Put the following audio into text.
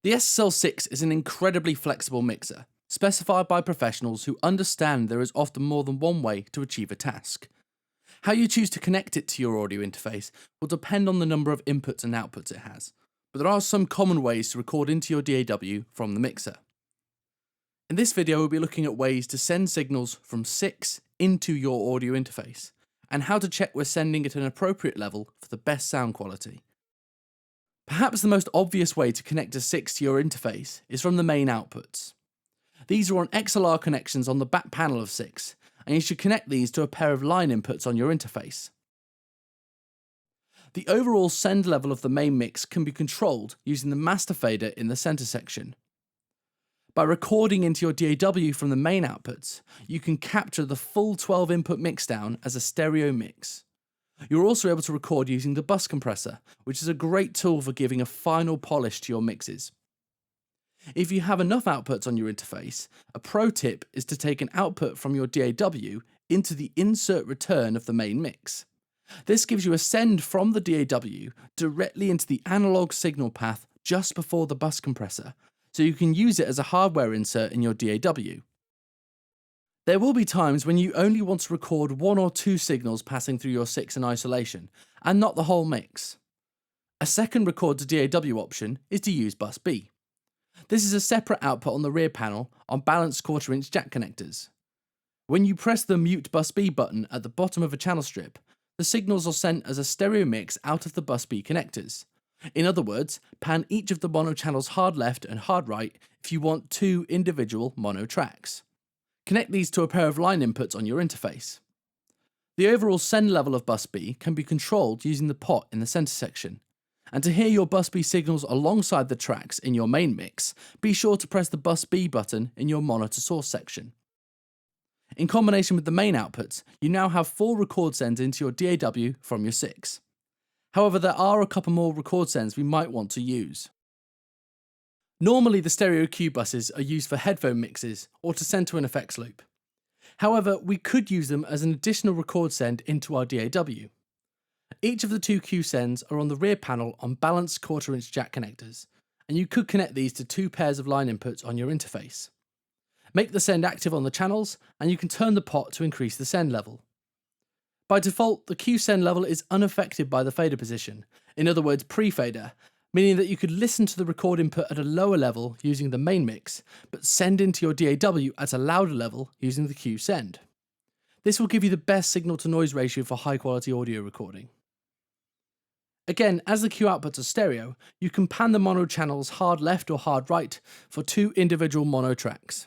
The SiX is an incredibly flexible mixer, specified by professionals who understand there is often more than one way to achieve a task. How you choose to connect it to your audio interface will depend on the number of inputs and outputs it has, but there are some common ways to record into your DAW from the mixer. In this video, we'll be looking at ways to send signals from SiX into your audio interface, and how to check we're sending at an appropriate level for the best sound quality. Perhaps the most obvious way to connect a SiX to your interface is from the main outputs. These are on XLR connections on the back panel of SiX, and you should connect these to a pair of line inputs on your interface. The overall send level of the main mix can be controlled using the master fader in the center section. By recording into your DAW from the main outputs, you can capture the full 12 input mixdown as a stereo mix. You're also able to record using the bus compressor, which is a great tool for giving a final polish to your mixes. If you have enough outputs on your interface, a pro tip is to take an output from your DAW into the insert return of the main mix. This gives you a send from the DAW directly into the analog signal path just before the bus compressor, so you can use it as a hardware insert in your DAW. There will be times when you only want to record one or two signals passing through your SiX in isolation, and not the whole mix. A second record to DAW option is to use bus B. This is a separate output on the rear panel on balanced 1/4" jack connectors. When you press the mute bus B button at the bottom of a channel strip, the signals are sent as a stereo mix out of the bus B connectors. In other words, pan each of the mono channels hard left and hard right if you want two individual mono tracks. Connect these to a pair of line inputs on your interface. The overall send level of bus B can be controlled using the pot in the center section. And to hear your bus B signals alongside the tracks in your main mix, be sure to press the bus B button in your mono to source section. In combination with the main outputs, you now have 4 record sends into your DAW from your SiX. However, there are a couple more record sends we might want to use. Normally, the stereo Q buses are used for headphone mixes or to send to an effects loop. However, we could use them as an additional record send into our DAW. Each of the 2 Q sends are on the rear panel on balanced 1/4" jack connectors, and you could connect these to 2 pairs of line inputs on your interface. Make the send active on the channels, and you can turn the pot to increase the send level. By default, the Q send level is unaffected by the fader position, in other words pre-fader, meaning that you could listen to the record input at a lower level using the main mix, but send into your DAW at a louder level using the Q send. This will give you the best signal to noise ratio for high quality audio recording. Again, as the Q outputs are stereo, you can pan the mono channels hard left or hard right for 2 individual mono tracks.